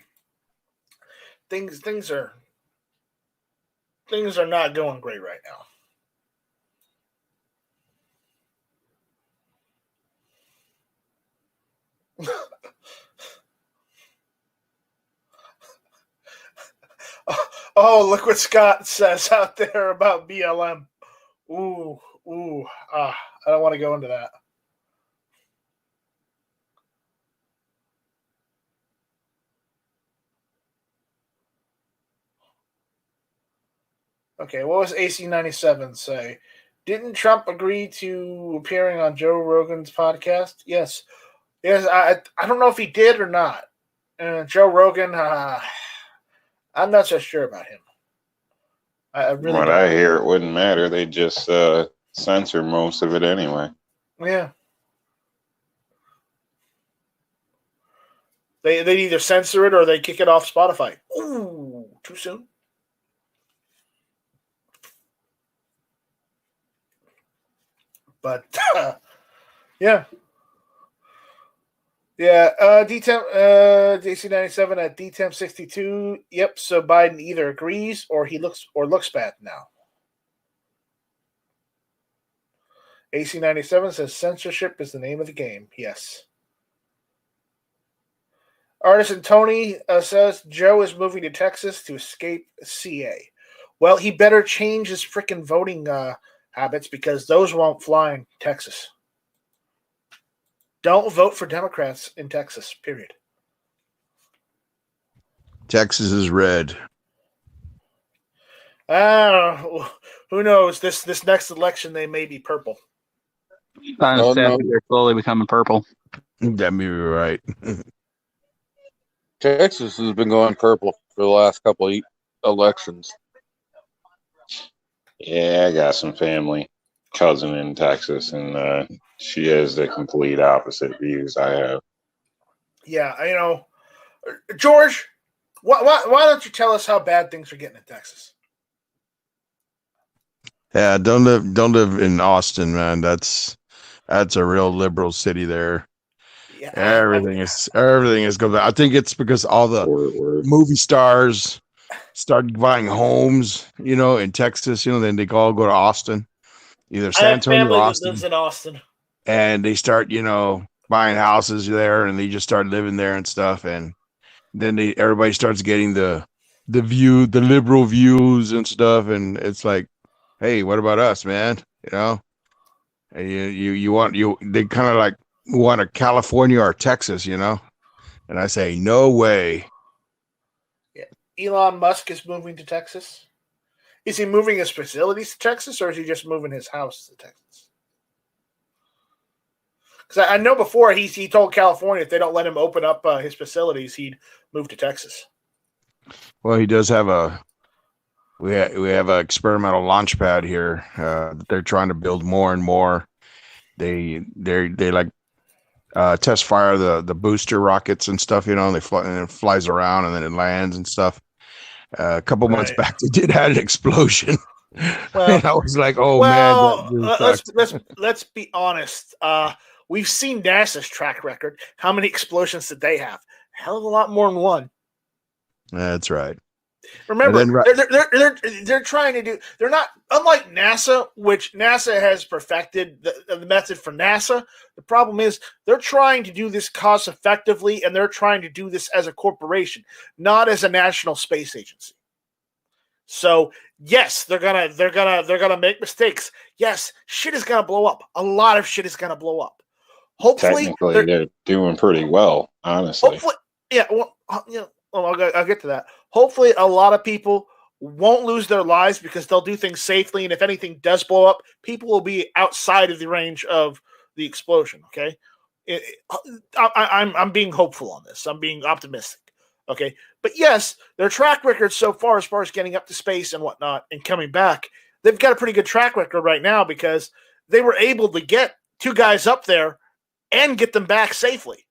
Speaker 2: things are not going great right now. Oh, look what Scott says out there about BLM. I don't want to go into that. Okay, what was AC97 say? Didn't Trump agree to appearing on Joe Rogan's podcast? Yes. I don't know if he did or not. Joe Rogan, I'm not so sure about him. I really.
Speaker 1: What I hear, it wouldn't matter. They just censor most of it anyway.
Speaker 2: Yeah. They either censor it or they kick it off Spotify. Ooh, too soon. But yeah. Yeah, DC97 at D1062. Yep, so Biden either agrees or he looks bad now. AC97 says censorship is the name of the game. Yes. Artisan Tony says Joe is moving to Texas to escape CA. Well, he better change his freaking voting habits, because those won't fly in Texas. Don't vote for Democrats in Texas, period.
Speaker 4: Texas is red.
Speaker 2: Who knows? This next election, they may be purple.
Speaker 3: No. They're slowly becoming purple.
Speaker 4: That may be right.
Speaker 5: Texas has been going purple for the last couple of elections.
Speaker 1: Yeah, I got some family, cousin in Texas, and she has the complete opposite views I have.
Speaker 2: Yeah, George, why don't you tell us how bad things are getting in Texas?
Speaker 4: Yeah, don't live in Austin, man. That's a real liberal city there. Yeah, everything is going. I think it's because all the movie stars start buying homes, in Texas, then they all go to Austin, either
Speaker 2: I
Speaker 4: San
Speaker 2: have
Speaker 4: Antonio or
Speaker 2: family that
Speaker 4: Austin,
Speaker 2: lives in Austin.
Speaker 4: and they start, buying houses there, and they just start living there and stuff, and then everybody starts getting the liberal views and stuff, and it's like, hey, what about us, man? And they kind of like want a California or Texas, and I say no way.
Speaker 2: Yeah. Elon Musk is moving to Texas. Is he moving his facilities to Texas, or is he just moving his house to Texas? Because I know before he told California if they don't let him open up his facilities, he'd move to Texas.
Speaker 4: Well, he does have we have an experimental launch pad here that they're trying to build more and more. They like test fire the booster rockets and stuff, and they fly, and it flies around and then it lands and stuff. A couple months back, they did have an explosion. Well, and I was like, "Oh man!"
Speaker 2: Let's be honest. We've seen NASA's track record. How many explosions did they have? A hell of a lot more than one.
Speaker 4: That's right.
Speaker 2: Remember, they're trying to do. They're not unlike NASA, which NASA has perfected the method for NASA. The problem is they're trying to do this cost effectively, and they're trying to do this as a corporation, not as a national space agency. So yes, they're gonna make mistakes. Yes, shit is gonna blow up. A lot of shit is gonna blow up. Hopefully,
Speaker 1: technically they're doing pretty well, honestly.
Speaker 2: Hopefully, yeah. Well, I'll get to that. Hopefully, a lot of people won't lose their lives because they'll do things safely. And if anything does blow up, people will be outside of the range of the explosion. Okay, I'm being hopeful on this. I'm being optimistic. Okay, but yes, their track record so far as getting up to space and whatnot and coming back, they've got a pretty good track record right now because they were able to get two guys up there and get them back safely.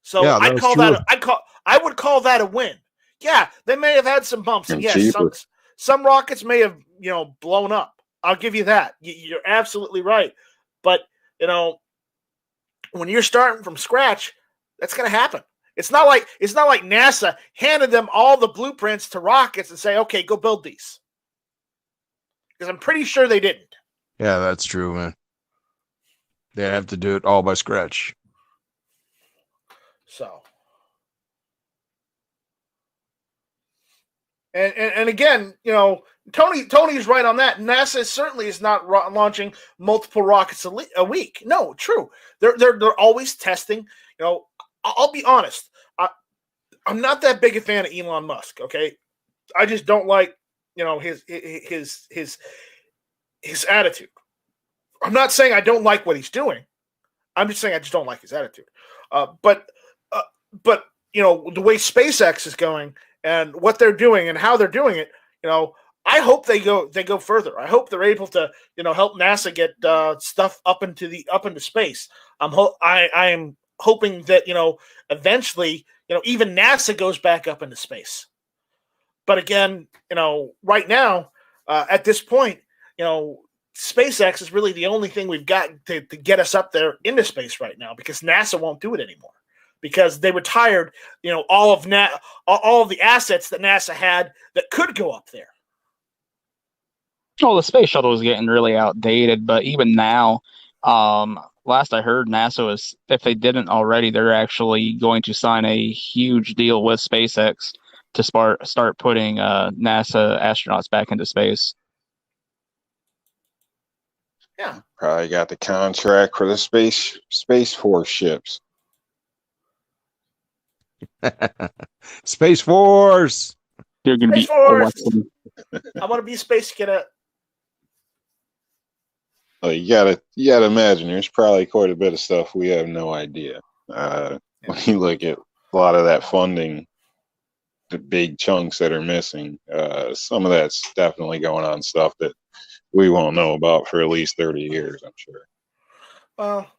Speaker 2: So yeah, I would call that a win. Yeah, they may have had some bumps, and yes, some rockets may have blown up. I'll give you that. You're absolutely right. But when you're starting from scratch, that's going to happen. It's not like NASA handed them all the blueprints to rockets and say, "Okay, go build these." Because I'm pretty sure they didn't.
Speaker 4: Yeah, that's true, man. They have to do it all by scratch.
Speaker 2: So, and again, Tony's right on that. NASA certainly is not launching multiple rockets a week. No, true. They're always testing. I'll be honest. I'm not that big a fan of Elon Musk. Okay, I just don't like his attitude. I'm not saying I don't like what he's doing. I'm just saying I just don't like his attitude. But the way SpaceX is going and what they're doing and how they're doing it, I hope they go further. I hope they're able to help NASA get stuff up into space. I am hoping that eventually even NASA goes back up into space. But again, right now at this point, SpaceX is really the only thing we've got to get us up there into space right now because NASA won't do it anymore because they retired, all of the assets that NASA had that could go up there.
Speaker 3: Well, the space shuttle was getting really outdated, but even now, last I heard, NASA is, if they didn't already, they're actually going to sign a huge deal with SpaceX to start putting NASA astronauts back into space.
Speaker 2: Yeah,
Speaker 1: probably got the contract for the Space Force ships.
Speaker 4: Space Force.
Speaker 3: They're going to be.
Speaker 2: I want to be a space cadet.
Speaker 1: Oh, you gotta imagine. There's probably quite a bit of stuff we have no idea. When you look at a lot of that funding, the big chunks that are missing, some of that's definitely going on stuff that we won't know about for at least 30 years, I'm sure.
Speaker 2: Well,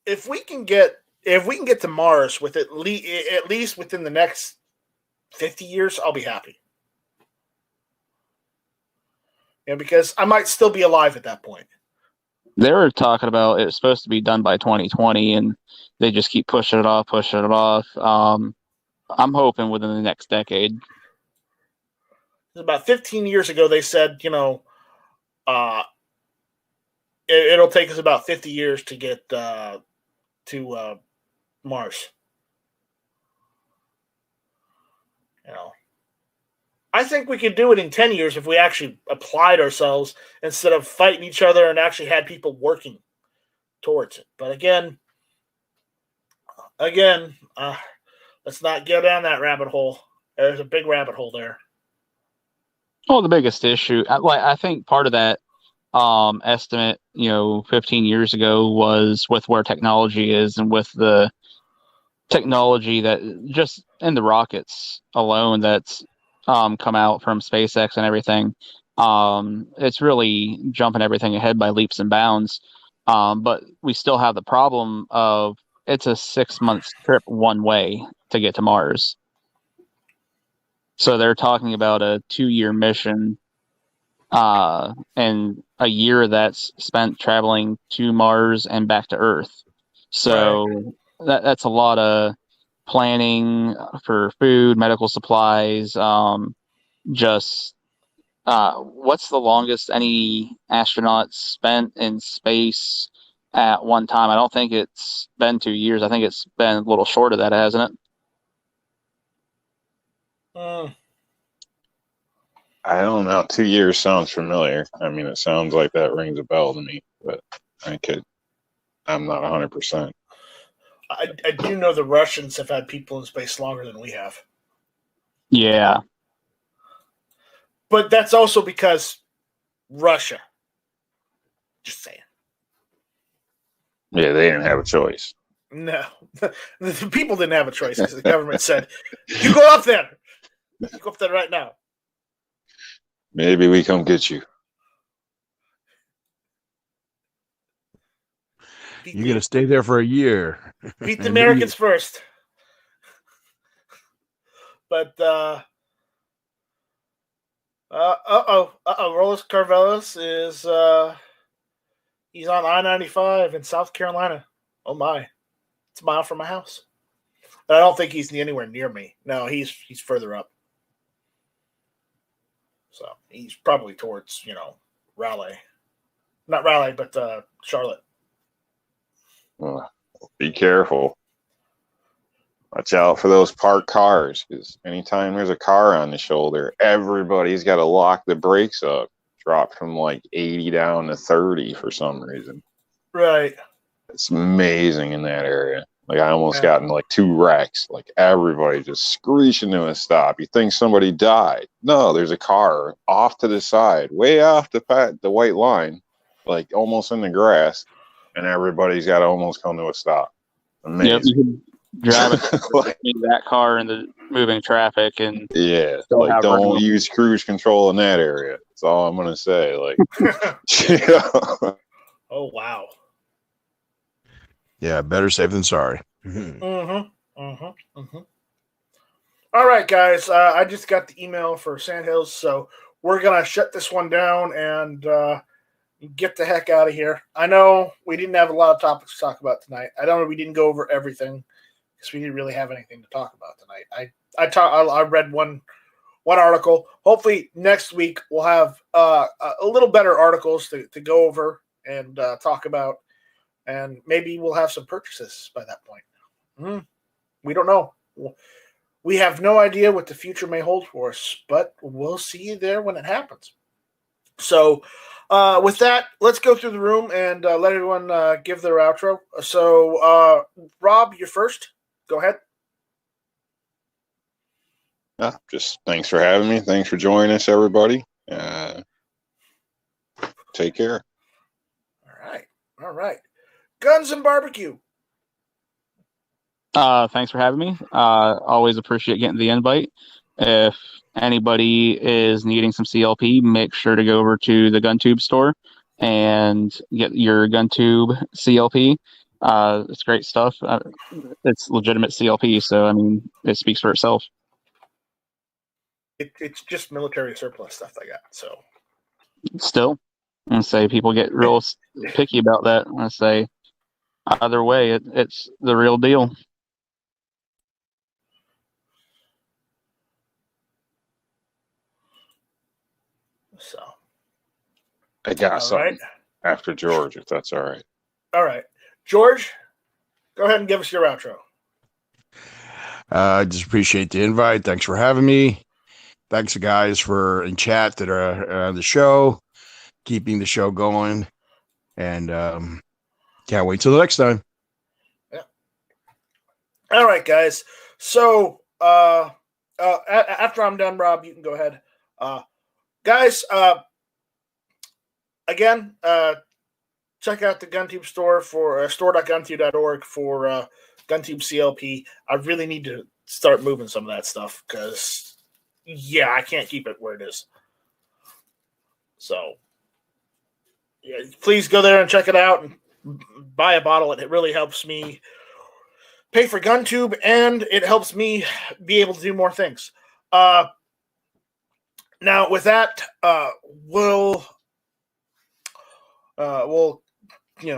Speaker 2: if we can get to Mars with at least within the next 50 years, I'll be happy. Because I might still be alive at that point.
Speaker 3: They were talking about it was supposed to be done by 2020, and they just keep pushing it off. I'm hoping within the next decade.
Speaker 2: About 15 years ago, they said, it'll take us about 50 years to get to Mars. I think we could do it in 10 years if we actually applied ourselves instead of fighting each other and actually had people working towards it. But again, let's not go down that rabbit hole. There's a big rabbit hole there.
Speaker 3: Well, the biggest issue, I think part of that estimate, 15 years ago was with where technology is and with the technology that just in the rockets alone that's come out from SpaceX and everything. It's really jumping everything ahead by leaps and bounds. But we still have the problem of it's a 6-month trip one way to get to Mars. So they're talking about a 2-year mission, and a year that's spent traveling to Mars and back to Earth. So that's a lot of planning for food, medical supplies. What's the longest any astronauts spent in space at one time? I don't think it's been 2 years. I think it's been a little short of that, hasn't it?
Speaker 1: I don't know. 2 years sounds familiar. I mean, it sounds like that rings a bell to me, but I'm not 100%.
Speaker 2: I do know the Russians have had people in space longer than we have.
Speaker 3: Yeah.
Speaker 2: But that's also because Russia. Just saying.
Speaker 1: Yeah, they didn't have a choice.
Speaker 2: No. The people didn't have a choice because the government said, you go up there. You go up there right now.
Speaker 1: Maybe we come get you.
Speaker 4: You're going to stay there for a year.
Speaker 2: Beat the Americans first. But, Rolis Carvelis is, he's on I-95 in South Carolina. Oh my. It's a mile from my house. But I don't think he's anywhere near me. No, he's further up. So he's probably towards, Raleigh. Not Raleigh, but Charlotte.
Speaker 1: Well, be careful. Watch out for those parked cars, because anytime there's a car on the shoulder, everybody's got to lock the brakes up. Drop from like 80 down to 30 for some reason.
Speaker 2: Right.
Speaker 1: It's amazing in that area. Like I almost got in like 2 wrecks. Like everybody just screeching to a stop. You think somebody died? No, there's a car off to the side, way off the white line, like almost in the grass, and everybody's got to almost come to a stop. Amazing.
Speaker 3: Yep, you can drive that car in the moving traffic, and
Speaker 1: like don't use cruise control in that area. That's all I'm gonna say. Like,
Speaker 2: Oh wow.
Speaker 4: Yeah, better safe than sorry.
Speaker 2: All right, guys. I just got the email for Sandhills, so we're gonna shut this one down and get the heck out of here. I know we didn't have a lot of topics to talk about tonight. I know we didn't go over everything because we didn't really have anything to talk about tonight. I read one article. Hopefully next week we'll have a little better articles to go over and talk about. And maybe we'll have some purchases by that point. We don't know. We have no idea what the future may hold for us, but we'll see you there when it happens. So with that, let's go through the room and let everyone give their outro. So, Rob, you're first. Go ahead.
Speaker 1: Just thanks for having me. Thanks for joining us, everybody. Take care.
Speaker 2: All right. Guns and Barbecue.
Speaker 3: Thanks for having me. Always appreciate getting the invite. If anybody is needing some CLP, make sure to go over to the GunTube store and get your GunTube CLP. It's great stuff. It's legitimate CLP, so I mean, it speaks for itself.
Speaker 2: It's just military surplus stuff I got. So
Speaker 3: still, I say people get real picky about that. I say either way, it's the real deal.
Speaker 1: I got
Speaker 2: All
Speaker 1: something
Speaker 2: right.
Speaker 1: after George, if that's all right.
Speaker 2: All right. George, go ahead and give us your outro.
Speaker 4: I just appreciate the invite. Thanks for having me. Thanks to guys for in chat that are on the show, keeping the show going. And can't wait till the next time.
Speaker 2: Yeah. All right, guys. So after I'm done, Rob, you can go ahead. Guys, again, check out the GunTube store for store.guntube.org for GunTube CLP. I really need to start moving some of that stuff because, yeah, I can't keep it where it is. So, yeah, please go there and check it out and buy a bottle. It really helps me pay for GunTube, and it helps me be able to do more things. Now, with that, we'll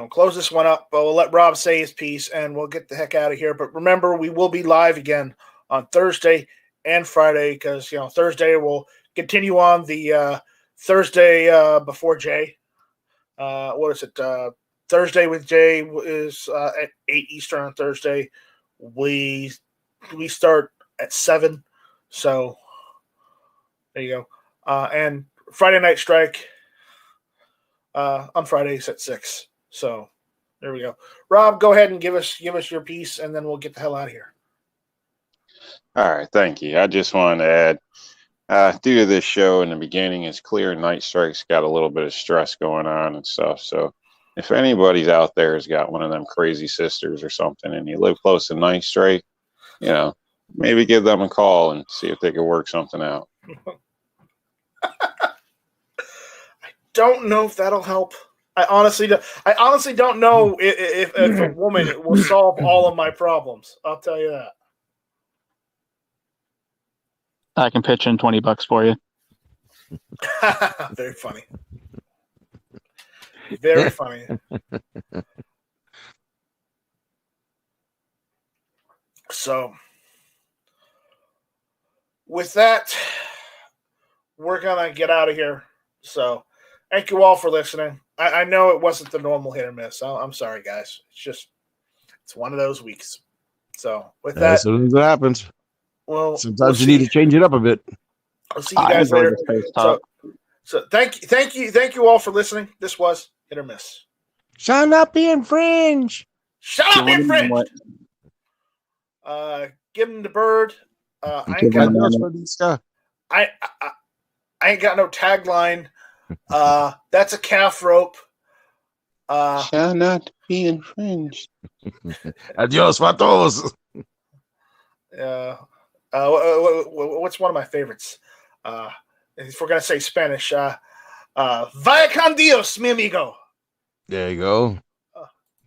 Speaker 2: close this one up. But we'll let Rob say his piece, and we'll get the heck out of here. But remember, we will be live again on Thursday and Friday because Thursday we'll continue on the Thursday before Jay. What is it? Thursday with Jay is at 8 Eastern on Thursday. We start at 7, so there you go. And Friday Night Strike on Fridays at 6. So there we go. Rob, go ahead and give us your piece, and then we'll get the hell out of here.
Speaker 1: All right, thank you. I just wanted to add, due to this show in the beginning, it's clear Night Strike's got a little bit of stress going on and stuff. So if anybody's out there has got one of them crazy sisters or something, and you live close to Night Strike, maybe give them a call and see if they can work something out.
Speaker 2: I don't know if that'll help. I honestly don't know if a woman will solve all of my problems. I'll tell you that.
Speaker 3: I can pitch in $20 for you.
Speaker 2: Very funny. Very funny. So, with that, we're going to get out of here. So, thank you all for listening. I know it wasn't the normal hit or miss. I'm sorry, guys. It's one of those weeks. So, with that,
Speaker 4: sometimes it happens.
Speaker 2: Well,
Speaker 4: sometimes you need to change it up a bit.
Speaker 2: I'll see you guys later. So thank you all for listening. This was Hit or Miss.
Speaker 4: Shall not be infringed.
Speaker 2: Shut up, infringed. Give him the bird. I ain't got no tagline. That's a calf rope.
Speaker 1: Shall not be infringed.
Speaker 4: Adios, vatos.
Speaker 2: What's one of my favorites? If we're gonna say Spanish, Vaya con Dios, mi amigo.
Speaker 4: There you go.